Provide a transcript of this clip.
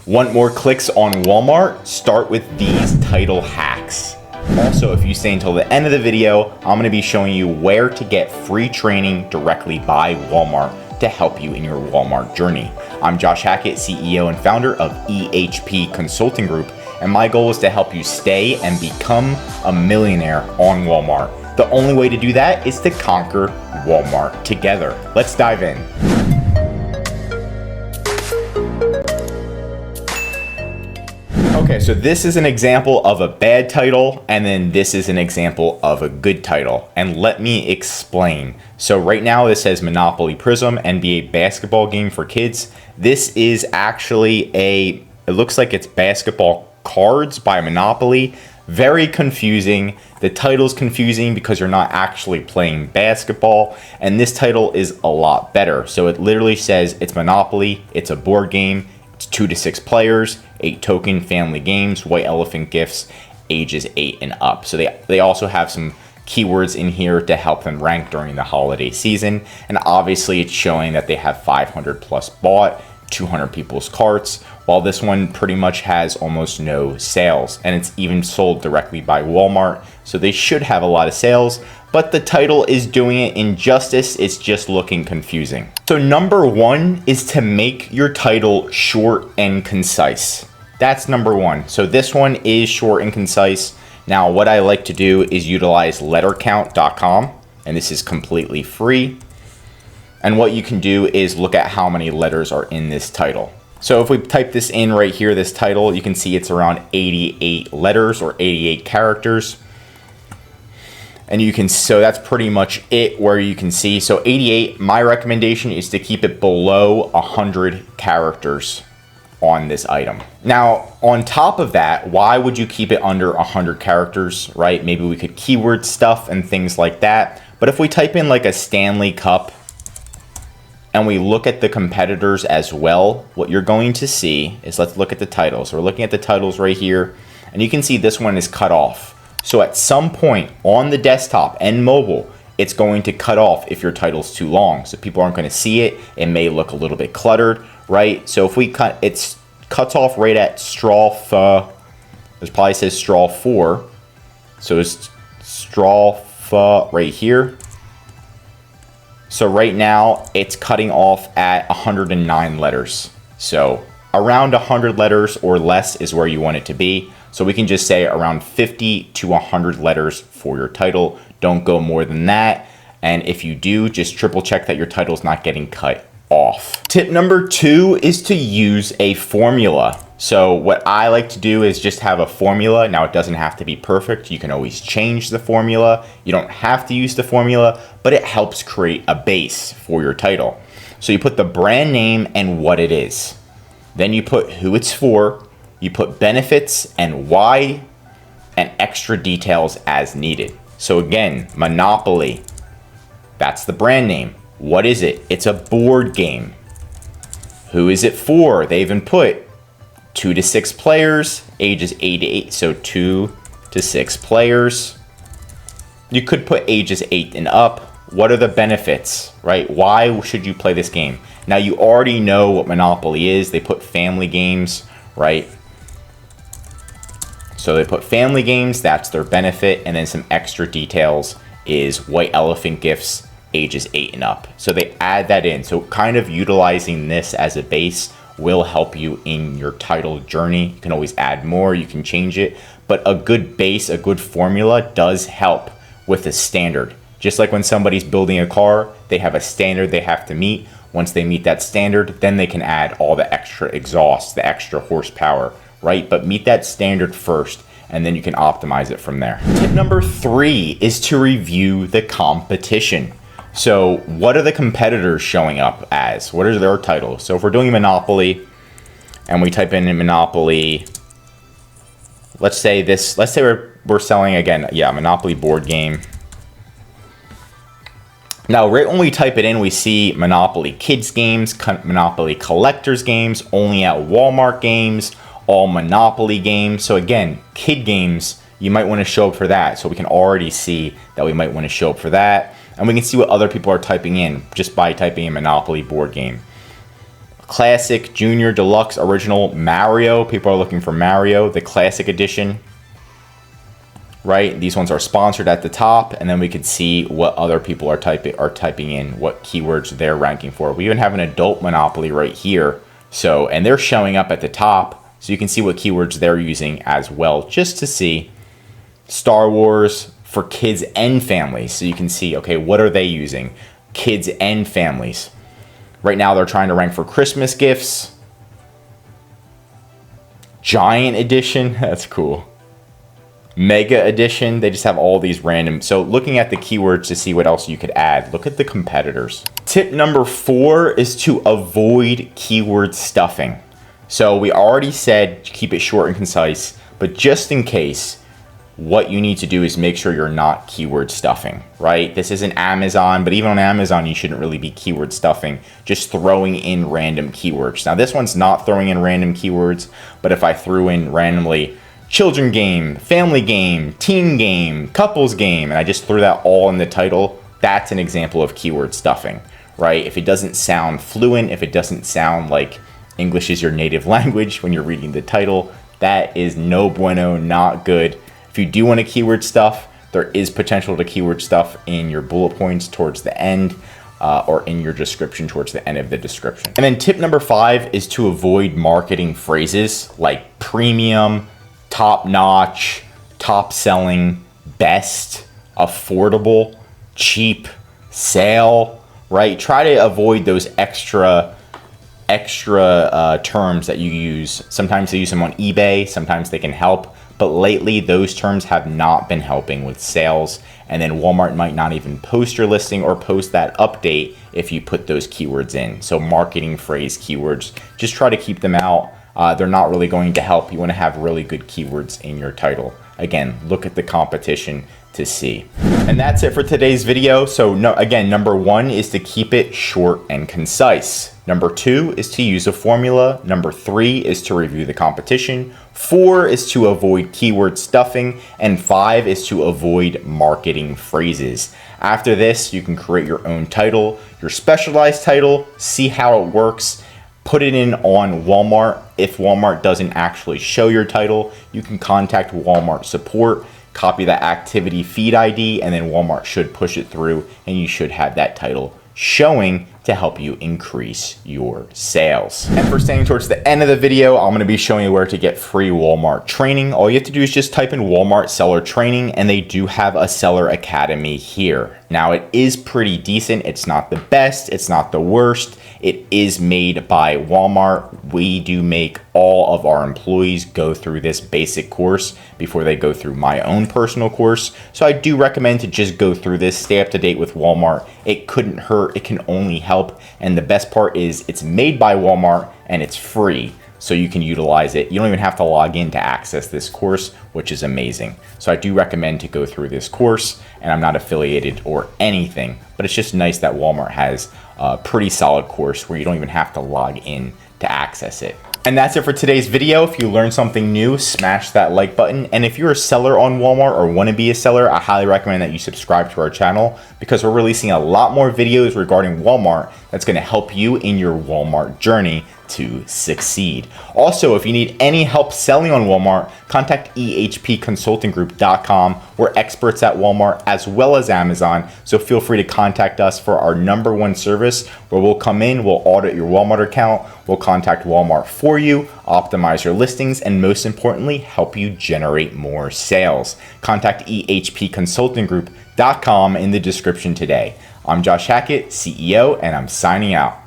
Want more clicks on Walmart? Start with these title hacks. Also, if you stay until the end of the video, I'm going to be showing you where to get free training directly by Walmart to help you in your Walmart journey. I'm Josh Hackett, CEO and founder of EHP Consulting Group, and my goal is to help you stay and become a millionaire on Walmart. The only way to do that is to conquer Walmart together. Let's dive in. Okay, so this is an example of a bad title, and then this is an example of a good title. And let me explain. So right now this says Monopoly Prism, NBA basketball game for kids. This is actually it looks like it's basketball cards by Monopoly. Very confusing. The title's confusing because you're not actually playing basketball, and this title is a lot better. So it literally says it's Monopoly, it's a board game, it's 2 to 6 players, 8 token family games, white elephant gifts, ages 8 and up. So they also have some keywords in here to help them rank during the holiday season. And obviously it's showing that they have 500 plus bought, 200 people's carts, while this one pretty much has almost no sales, and it's even sold directly by Walmart. So they should have a lot of sales, but the title is doing it injustice. It's just looking confusing. So number one is to make your title short and concise. That's number one. So this one is short and concise. Now, what I like to do is utilize lettercount.com, and this is completely free. And what you can do is look at how many letters are in this title. So if we type this in right here, this title, you can see it's around 88 letters or 88 characters. And you can, so that's pretty much it where you can see. So 88, my recommendation is to keep it below 100 characters on this item. Now, on top of that, why would you keep it under 100 characters, right? Maybe we could keyword stuff and things like that. But if we type in like a Stanley Cup, and we look at the competitors as well, what you're going to see is, let's look at the titles. So we're looking at the titles right here, and you can see this one is cut off. So at some point on the desktop and mobile, it's going to cut off if your title's too long. So people aren't going to see it. It may look a little bit cluttered, right? So if we cut, it cuts off right at straw, this probably says straw 4. So it's straw right here. So right now it's cutting off at 109 letters. So around 100 letters or less is where you want it to be. So we can just say around 50 to 100 letters for your title. Don't go more than that. And if you do, just triple check that your title's not getting cut off. Tip number 2 is to use a formula. So what I like to do is just have a formula. Now, it doesn't have to be perfect. You can always change the formula. You don't have to use the formula, but it helps create a base for your title. So you put the brand name and what it is. Then you put who it's for. You put benefits and why, and extra details as needed. So again, Monopoly, that's the brand name. What is it? It's a board game. Who is it for? They even put 2 to 6 players, ages 8 to 8, so 2 to 6 players. You could put ages 8 and up. What are the benefits, right? Why should you play this game? Now, you already know what Monopoly is. They put family games, right? So they put family games, that's their benefit, and then some extra details is white elephant gifts, ages 8 and up. So they add that in. So kind of utilizing this as a base will help you in your title journey. You can always add more, you can change it, but a good base, a good formula does help with a standard. Just like when somebody's building a car, they have a standard they have to meet. Once they meet that standard, then they can add all the extra exhaust, the extra horsepower, right? But meet that standard first, and then you can optimize it from there. Tip number 3 is to review the competition. So what are the competitors showing up as? What are their titles? So if we're doing Monopoly and we type in Monopoly, let's say we're selling again, yeah, Monopoly board game. Now, right when we type it in, we see Monopoly kids games, Monopoly collectors games, only at Walmart games, all Monopoly games. So again, kid games, you might want to show up for that. So we can already see that we might want to show up for that. And we can see what other people are typing in just by typing in Monopoly board game. Classic, Junior, Deluxe, Original, Mario. People are looking for Mario, the Classic Edition. Right? These ones are sponsored at the top, and then we can see what other people are typing in, what keywords they're ranking for. We even have an adult Monopoly right here. So, and they're showing up at the top, so you can see what keywords they're using as well, just to see. Star Wars for kids and families. So you can see, okay, what are they using? Kids and families. Right now they're trying to rank for Christmas gifts. Giant Edition, that's cool. Mega Edition, they just have all these random. So looking at the keywords to see what else you could add, look at the competitors. Tip number 4 is to avoid keyword stuffing. So we already said keep it short and concise, but just in case, what you need to do is make sure you're not keyword stuffing, right? This isn't Amazon, but even on Amazon, you shouldn't really be keyword stuffing, just throwing in random keywords. Now this one's not throwing in random keywords, but if I threw in randomly children game, family game, teen game, couples game, and I just threw that all in the title, that's an example of keyword stuffing, right? If it doesn't sound fluent, if it doesn't sound like English is your native language when you're reading the title, that is no bueno, not good. If you do want to keyword stuff, there is potential to keyword stuff in your bullet points towards the end or in your description towards the end of the description. And then tip number 5 is to avoid marketing phrases like premium, top notch, top selling, best, affordable, cheap, sale, right? Try to avoid those extra terms that you use. Sometimes they use them on eBay, sometimes they can help, but lately those terms have not been helping with sales, and then Walmart might not even post your listing or post that update if you put those keywords in. So marketing phrase keywords, just try to keep them out. They're not really going to help. You want to have really good keywords in your title. Again, look at the competition to see. And that's it for today's video. So again, number 1 is to keep it short and concise. Number 2 is to use a formula. Number 3 is to review the competition. 4 is to avoid keyword stuffing. And 5 is to avoid marketing phrases. After this, you can create your own title, your specialized title, see how it works, put it in on Walmart. If Walmart doesn't actually show your title, you can contact Walmart support, copy that activity feed ID, and then Walmart should push it through and you should have that title showing to help you increase your sales. And for staying towards the end of the video, I'm going to be showing you where to get free Walmart training. All you have to do is just type in Walmart seller training, and they do have a seller academy here. Now it is pretty decent. It's not the best. It's not the worst. It is made by Walmart. We do make all of our employees go through this basic course before they go through my own personal course. So I do recommend to just go through this, stay up to date with Walmart. It couldn't hurt. It can only help. And the best part is it's made by Walmart and it's free, so you can utilize it. You don't even have to log in to access this course, which is amazing. So I do recommend to go through this course, and I'm not affiliated or anything, but it's just nice that Walmart has a pretty solid course where you don't even have to log in to access it. And that's it for today's video. If you learned something new, smash that like button. And if you're a seller on Walmart or want to be a seller, I highly recommend that you subscribe to our channel, because we're releasing a lot more videos regarding Walmart that's going to help you in your Walmart journey to succeed. Also, if you need any help selling on Walmart, contact ehpconsultinggroup.com. We're experts at Walmart as well as Amazon, so feel free to contact us for our #1 service, where we'll come in, we'll audit your Walmart account, we'll contact Walmart for you, optimize your listings, and most importantly, help you generate more sales. Contact ehpconsultinggroup.com in the description today. I'm Josh Hackett, CEO, and I'm signing out.